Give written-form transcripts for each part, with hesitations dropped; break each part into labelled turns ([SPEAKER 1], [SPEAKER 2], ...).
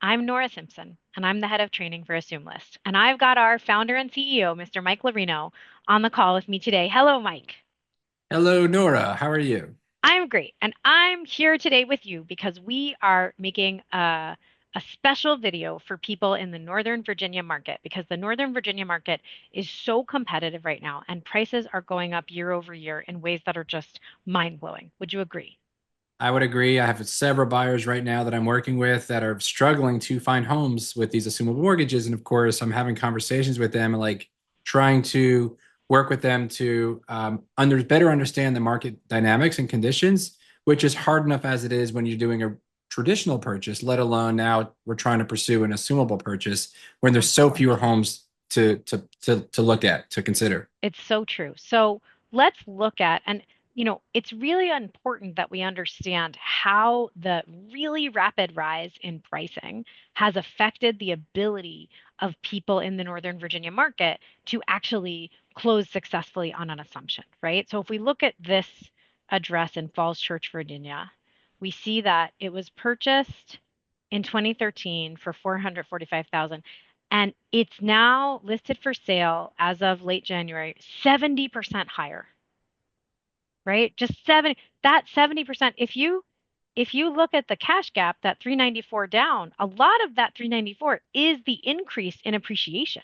[SPEAKER 1] I'm Nora Simpson, and I'm the head of training for Assume List. And I've got our founder and CEO, Mr. Mike Larino, on the call with me today. Hello, Mike.
[SPEAKER 2] Hello, Nora. How are you?
[SPEAKER 1] I'm great. And I'm here today with you because we are making a special video for people in the Northern Virginia market because the Northern Virginia market is so competitive right now and prices are going up year over year in ways that are just mind blowing. Would you agree?
[SPEAKER 2] I would agree. I have several buyers right now that I'm working with that are struggling to find homes with these assumable mortgages. And of course, I'm having conversations with them, like trying to work with them to better understand the market dynamics and conditions, which is hard enough as it is when you're doing a traditional purchase, let alone now we're trying to pursue an assumable purchase when there's
[SPEAKER 1] Of
[SPEAKER 2] so fewer
[SPEAKER 1] course.
[SPEAKER 2] homes to look at, to consider.
[SPEAKER 1] It's so true. So let's look at, and it's really important that we understand how the really rapid rise in pricing has affected the ability of people in the Northern Virginia market to actually close successfully on an assumption, right? So if we look at this address in Falls Church, Virginia, we see that it was purchased in 2013 for 445,000 and it's now listed for sale as of late January, 70% higher, right? Just 70, that 70%. If you look at the cash gap, that 394 down, a lot of that 394 is the increase in appreciation,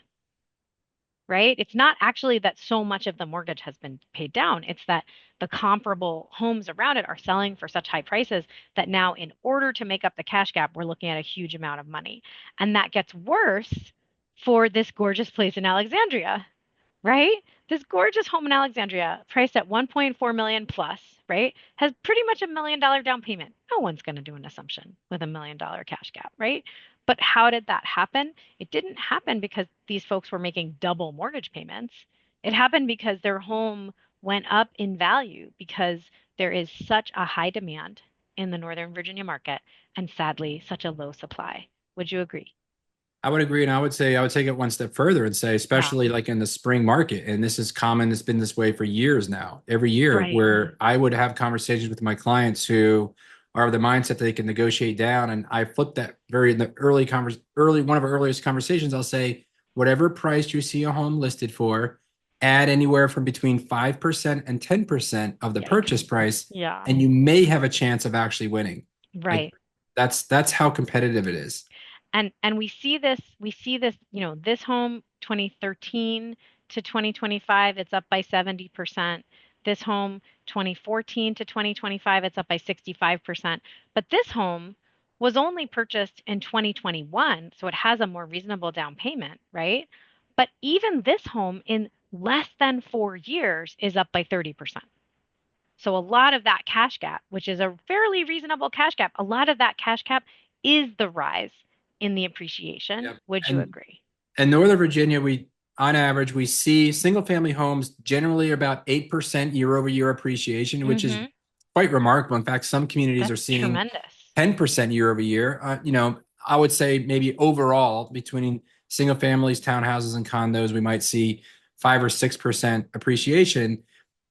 [SPEAKER 1] right? It's not actually that so much of the mortgage has been paid down. It's that the comparable homes around it are selling for such high prices that now, in order to make up the cash gap, we're looking at a huge amount of money. And that gets worse for this gorgeous place in Alexandria, right? This gorgeous home in Alexandria, priced at 1.4 million plus, right? Has pretty much $1 million down payment. No one's going to do an assumption with $1 million cash gap, right? But how did that happen? It didn't happen because these folks were making double mortgage payments. It happened because their home went up in value because there is such a high demand in the Northern Virginia market and sadly such a low supply. Would you agree?
[SPEAKER 2] I would agree, and I would say I would take it one step further and say,
[SPEAKER 1] Yeah.
[SPEAKER 2] especially like in the spring market, and this is common, it's been this way for years now, every year,
[SPEAKER 1] Right.
[SPEAKER 2] where I would have conversations with my clients who are of the mindset that they can negotiate down. And I flip that very in the early one of our earliest conversations, I'll say, whatever price you see a home listed for, add anywhere from between 5% and 10% of the
[SPEAKER 1] Yikes.
[SPEAKER 2] purchase price,
[SPEAKER 1] Yeah.
[SPEAKER 2] and you may have a chance of actually winning. Like
[SPEAKER 1] Right.
[SPEAKER 2] that's how competitive it is.
[SPEAKER 1] And we see this, this home 2013 to 2025, it's up by 70%. This home 2014 to 2025, it's up by 65%. But this home was only purchased in 2021, so it has a more reasonable down payment, right? But even this home in less than 4 years is up by 30%. So a lot of that cash gap, which is a fairly reasonable cash gap, a lot of that cash gap is the rise in the appreciation.
[SPEAKER 2] Yep.
[SPEAKER 1] Would you
[SPEAKER 2] And
[SPEAKER 1] agree?
[SPEAKER 2] In Northern Virginia, on average, we see single family homes generally about 8% year over year appreciation, which is
[SPEAKER 1] Mm-hmm.
[SPEAKER 2] quite remarkable. In fact, some communities are
[SPEAKER 1] That's
[SPEAKER 2] seeing
[SPEAKER 1] tremendous.
[SPEAKER 2] 10% year over year. I would say maybe overall between single families, townhouses, and condos, we might see 5 or 6% appreciation.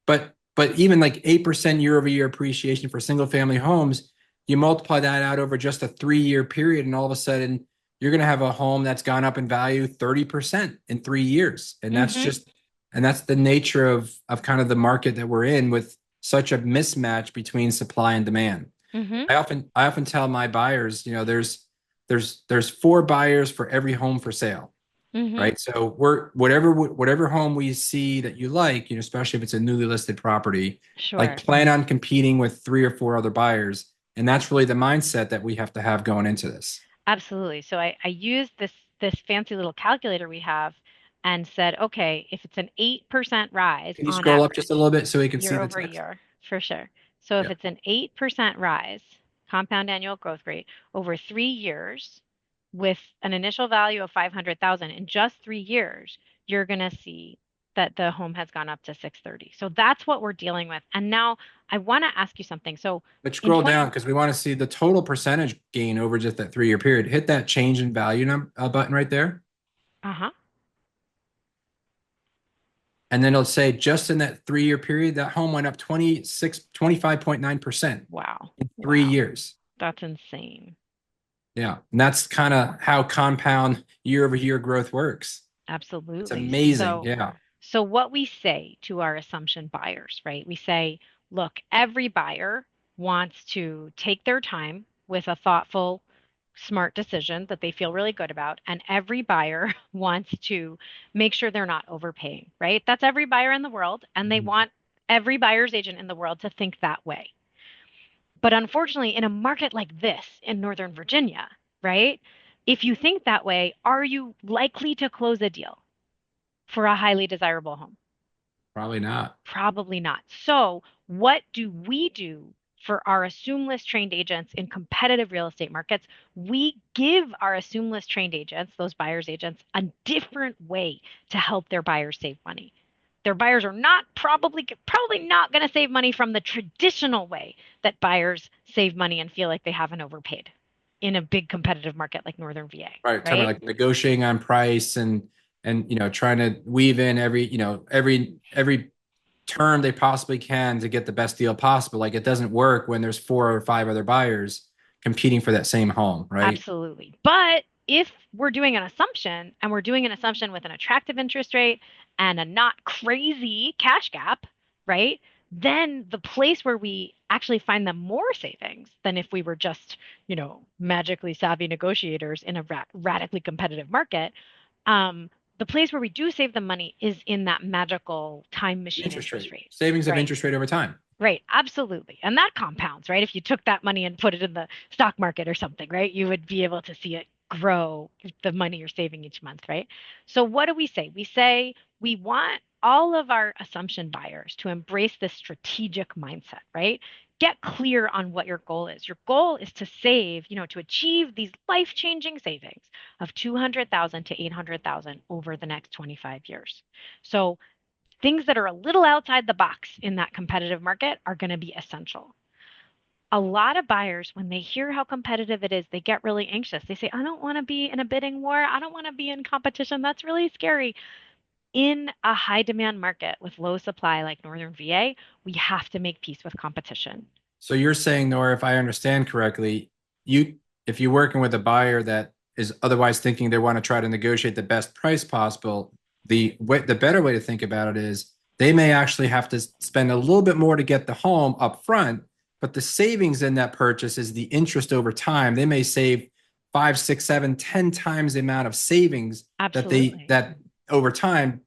[SPEAKER 2] But even like 8% year over year appreciation for single family homes, you multiply that out over just a 3 year period, and all of a sudden you're going to have a home that's gone up in value 30% in 3 years. And
[SPEAKER 1] Mm-hmm.
[SPEAKER 2] that's the nature of kind of the market that we're in, with such a mismatch between supply and demand.
[SPEAKER 1] Mm-hmm.
[SPEAKER 2] I often tell my buyers, there's four buyers for every home for sale,
[SPEAKER 1] Mm-hmm.
[SPEAKER 2] right? So we're whatever home we see that you like, especially if it's a newly listed property, like
[SPEAKER 1] Sure.
[SPEAKER 2] plan on competing with three or four other buyers. And that's really the mindset that we have to have going into this.
[SPEAKER 1] Absolutely. So I used this fancy little calculator we have and said, okay, if it's an 8% rise
[SPEAKER 2] Can you
[SPEAKER 1] on
[SPEAKER 2] scroll up just a
[SPEAKER 1] average
[SPEAKER 2] little bit so we can see
[SPEAKER 1] year
[SPEAKER 2] the
[SPEAKER 1] over
[SPEAKER 2] text?
[SPEAKER 1] year, for sure. So if
[SPEAKER 2] Yeah.
[SPEAKER 1] it's an 8% rise, compound annual growth rate over 3 years with an initial value of 500,000 in just 3 years, you're going to see that the home has gone up to 630. So that's what we're dealing with. And now I want to ask you something. So
[SPEAKER 2] But
[SPEAKER 1] in
[SPEAKER 2] scroll
[SPEAKER 1] 20,
[SPEAKER 2] down because we want to see the total percentage gain over just that 3 year period. Hit that change in value button right there.
[SPEAKER 1] uh-huh.
[SPEAKER 2] And then it'll say just in that 3 year period, that home went up 25.9%
[SPEAKER 1] Wow.
[SPEAKER 2] in three
[SPEAKER 1] Wow.
[SPEAKER 2] years.
[SPEAKER 1] That's insane.
[SPEAKER 2] Yeah. And that's kind of how compound year over year growth works. It's
[SPEAKER 1] Absolutely.
[SPEAKER 2] amazing. Yeah.
[SPEAKER 1] So what we say to our assumption buyers, right? We say, look, every buyer wants to take their time with a thoughtful, smart decision that they feel really good about, and every buyer wants to make sure they're not overpaying, right? That's every buyer in the world, and they
[SPEAKER 2] Mhm.
[SPEAKER 1] want every buyer's agent in the world to think that way. But unfortunately, in a market like this in Northern Virginia, right? If you think that way, are you likely to close a deal for a highly desirable home?
[SPEAKER 2] Probably not.
[SPEAKER 1] Probably not. So, what do we do for our assume list trained agents in competitive real estate markets? We give our assume list trained agents, those buyers agents, a different way to help their buyers save money. Their buyers are not probably not going to save money from the traditional way that buyers save money and feel like they haven't overpaid in a big competitive market like Northern VA,
[SPEAKER 2] Right. Talking about
[SPEAKER 1] right?
[SPEAKER 2] like negotiating on price and trying to weave in every term they possibly can to get the best deal possible. Like it doesn't work when there's four or five other buyers competing for that same home, right?
[SPEAKER 1] Absolutely. But if we're doing an assumption and we're doing an assumption with an attractive interest rate and a not crazy cash gap, right? Then the place where we actually find them more savings than if we were just, magically savvy negotiators in a radically competitive market, um, the place where we do save them money is in that magical time machine
[SPEAKER 2] Interest
[SPEAKER 1] interest
[SPEAKER 2] rate,
[SPEAKER 1] rate,
[SPEAKER 2] savings of
[SPEAKER 1] right?
[SPEAKER 2] interest rate over time.
[SPEAKER 1] Right, absolutely. And that compounds, right? If you took that money and put it in the stock market or something, right? You would be able to see it grow, the money you're saving each month, right? So what do we say? We say we want all of our assumption buyers to embrace this strategic mindset, right? Get clear on what your goal is. Your goal is to save, to achieve these life-changing savings of 200,000 to 800,000 over the next 25 years. So things that are a little outside the box in that competitive market are going to be essential. A lot of buyers, when they hear how competitive it is, they get really anxious. They say, I don't want to be in a bidding war. I don't want to be in competition. That's really scary. In a high demand market with low supply like Northern VA, we have to make peace with competition.
[SPEAKER 2] So you're saying, Nora, if I understand correctly, you if you're working with a buyer that is otherwise thinking they want to try to negotiate the best price possible, the better way to think about it is they may actually have to spend a little bit more to get the home up front, but the savings in that purchase is the interest over time. They may save five, six, seven, 10 times the amount of savings
[SPEAKER 1] Absolutely.
[SPEAKER 2] that over time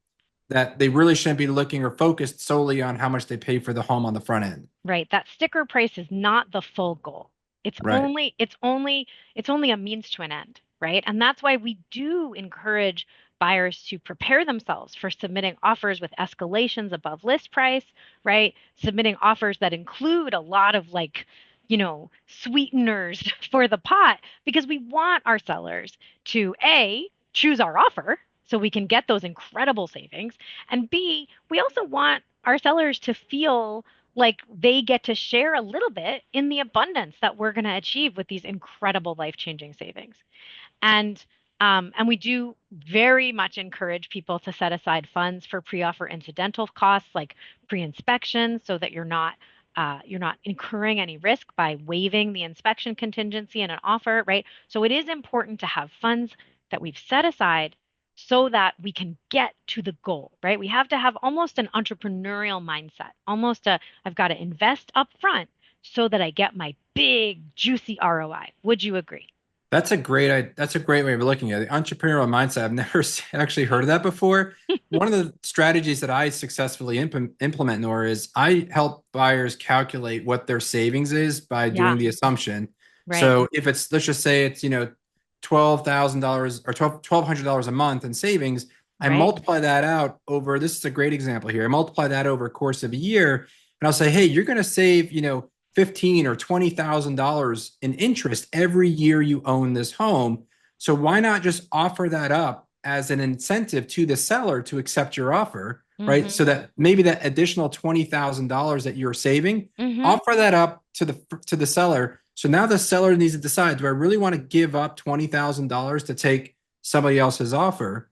[SPEAKER 2] that they really shouldn't be looking or focused solely on how much they pay for the home on the front end.
[SPEAKER 1] Right. That sticker price is not the full goal. It's
[SPEAKER 2] Right.
[SPEAKER 1] only it's only it's only a means to an end, right? And that's why we do encourage buyers to prepare themselves for submitting offers with escalations above list price, right? Submitting offers that include a lot of sweeteners for the pot because we want our sellers to A, choose our offer so we can get those incredible savings, and B, we also want our sellers to feel like they get to share a little bit in the abundance that we're going to achieve with these incredible life-changing savings. And we do very much encourage people to set aside funds for pre-offer incidental costs like pre-inspection so that you're not incurring any risk by waiving the inspection contingency in an offer, right? So it is important to have funds that we've set aside so that we can get to the goal, right? We have to have almost an entrepreneurial mindset, almost I've got to invest up front so that I get my big juicy ROI. Would you agree?
[SPEAKER 2] That's a great way of looking at it. The entrepreneurial mindset. I've never actually heard of that before. One of the strategies that I successfully implement, Nora, is I help buyers calculate what their savings is by
[SPEAKER 1] Yeah,
[SPEAKER 2] doing the assumption.
[SPEAKER 1] right,
[SPEAKER 2] So if it's, let's just say it's, $12,000 or $1,200 a month in savings, I
[SPEAKER 1] right.
[SPEAKER 2] multiply that out over, this is a great example here. I multiply that over a course of a year and I'll say, hey, you're going to save, 15 or $20,000 in interest every year you own this home. So why not just offer that up as an incentive to the seller to accept your offer, right? So
[SPEAKER 1] Mm-hmm.
[SPEAKER 2] that maybe that additional $20,000 that you're saving,
[SPEAKER 1] Mm-hmm.
[SPEAKER 2] offer that up to the seller. So now the seller needs to decide, do I really want to give up $20,000 to take somebody else's offer?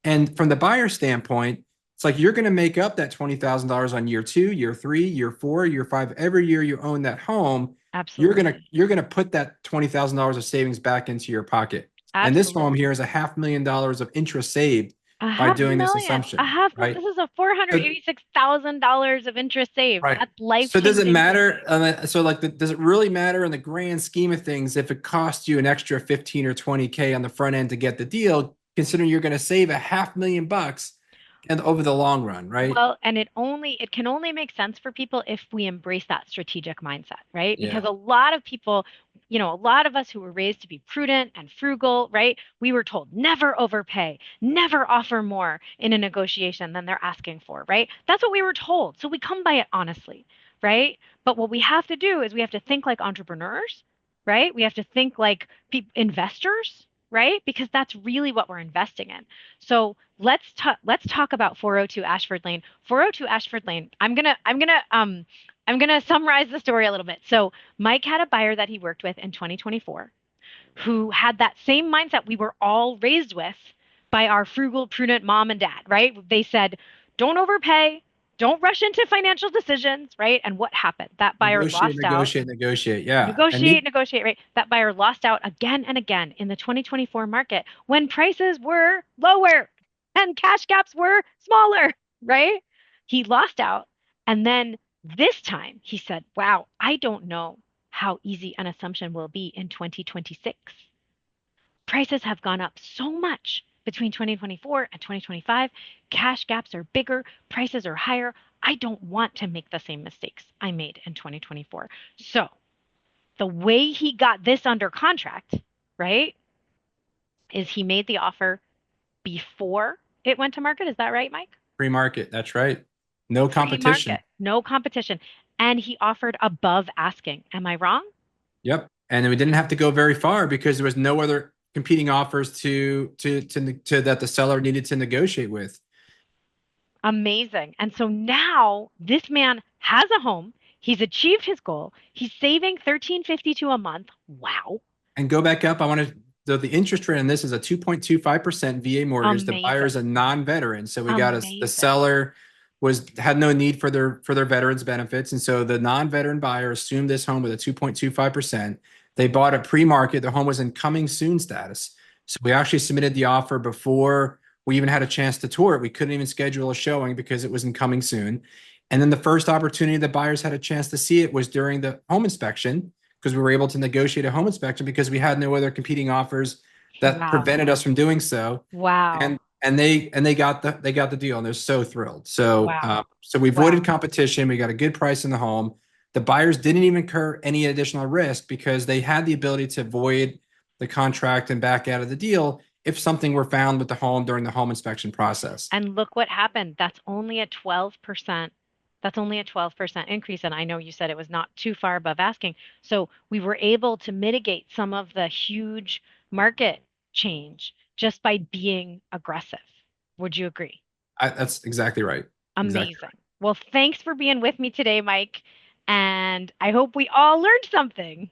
[SPEAKER 2] And from the buyer standpoint, it's like you're going to make up that $20,000 on year two, year three, year four, year five, every year you own that home.
[SPEAKER 1] Absolutely.
[SPEAKER 2] you're gonna put that $20,000 of savings back into your pocket. And this home
[SPEAKER 1] Absolutely.
[SPEAKER 2] here is $500,000 of interest saved
[SPEAKER 1] A
[SPEAKER 2] by
[SPEAKER 1] half
[SPEAKER 2] doing this
[SPEAKER 1] million, a
[SPEAKER 2] assumption,
[SPEAKER 1] half mil.
[SPEAKER 2] right?
[SPEAKER 1] This is a four hundred
[SPEAKER 2] So
[SPEAKER 1] eighty-six thousand dollars of interest saved.
[SPEAKER 2] right.
[SPEAKER 1] That's
[SPEAKER 2] So does it
[SPEAKER 1] life-changing
[SPEAKER 2] matter?
[SPEAKER 1] savings.
[SPEAKER 2] So like, does it really matter in the grand scheme of things if it costs you an extra 15 or 20K on the front end to get the deal, considering you're going to save $500,000 and over the long run, right?
[SPEAKER 1] Well, and it can only make sense for people if we embrace that strategic mindset, right? Because
[SPEAKER 2] Yeah.
[SPEAKER 1] a lot of people, a lot of us who were raised to be prudent and frugal, right? We were told never overpay, never offer more in a negotiation than they're asking for, right? That's what we were told. So we come by it honestly, right? But what we have to do is we have to think like entrepreneurs, right? We have to think like investors, right? Because that's really what we're investing in. So let's talk about 402 Ashford Lane. 402 Ashford Lane. I'm gonna summarize the story a little bit. So Mike had a buyer that he worked with in 2024 who had that same mindset we were all raised with by our frugal, prudent mom and dad, right? They said, don't overpay, don't rush into financial decisions, right? And what happened? That buyer
[SPEAKER 2] Negotiate,
[SPEAKER 1] lost out.
[SPEAKER 2] negotiate, negotiate. Yeah. And
[SPEAKER 1] Negotiate, negotiate, right? That buyer lost out again and again in the 2024 market when prices were lower and cash gaps were smaller, right? He lost out. And then this time he said, wow, I don't know how easy an assumption will be in 2026. Prices have gone up so much between 2024 and 2025. Cash gaps are bigger, prices are higher. I don't want to make the same mistakes I made in 2024. So, the way he got this under contract, right, is he made the offer before it went to market. Is that right, Mike?
[SPEAKER 2] pre-market. That's right. No
[SPEAKER 1] Pre-market,
[SPEAKER 2] competition.
[SPEAKER 1] no competition. And he offered above asking. Am I wrong?
[SPEAKER 2] Yep. And we didn't have to go very far because there was no other competing offers to that the seller needed to negotiate with.
[SPEAKER 1] Amazing. And so now this man has a home. He's achieved his goal. He's saving 13.52 a month. Wow.
[SPEAKER 2] And go back up. I want to, the interest rate on this is a 2.25% VA mortgage. The buyer is
[SPEAKER 1] Amazing.
[SPEAKER 2] a non-veteran. So we got the
[SPEAKER 1] Amazing.
[SPEAKER 2] seller had no need for their veterans benefits. And so the non-veteran buyer assumed this home with a 2.25%. They bought it pre-market. The home was in coming soon status. So we actually submitted the offer before we even had a chance to tour it. We couldn't even schedule a showing because it was in coming soon. And then the first opportunity the buyers had a chance to see it was during the home inspection because we were able to negotiate a home inspection because we had no other competing offers that
[SPEAKER 1] Wow.
[SPEAKER 2] prevented us from doing so.
[SPEAKER 1] Wow.
[SPEAKER 2] And they got the deal and they're so thrilled. So
[SPEAKER 1] Wow.
[SPEAKER 2] so we avoided
[SPEAKER 1] Wow.
[SPEAKER 2] competition. We got a good price in the home. The buyers didn't even incur any additional risk because they had the ability to void the contract and back out of the deal if something were found with the home during the home inspection process.
[SPEAKER 1] And look what happened. That's only a 12%. That's only a 12% increase. And I know you said it was not too far above asking. So we were able to mitigate some of the huge market change just by being aggressive. Would you agree?
[SPEAKER 2] That's exactly right. Exactly
[SPEAKER 1] Amazing. Well, thanks for being with me today, Mike. And I hope we all learned something.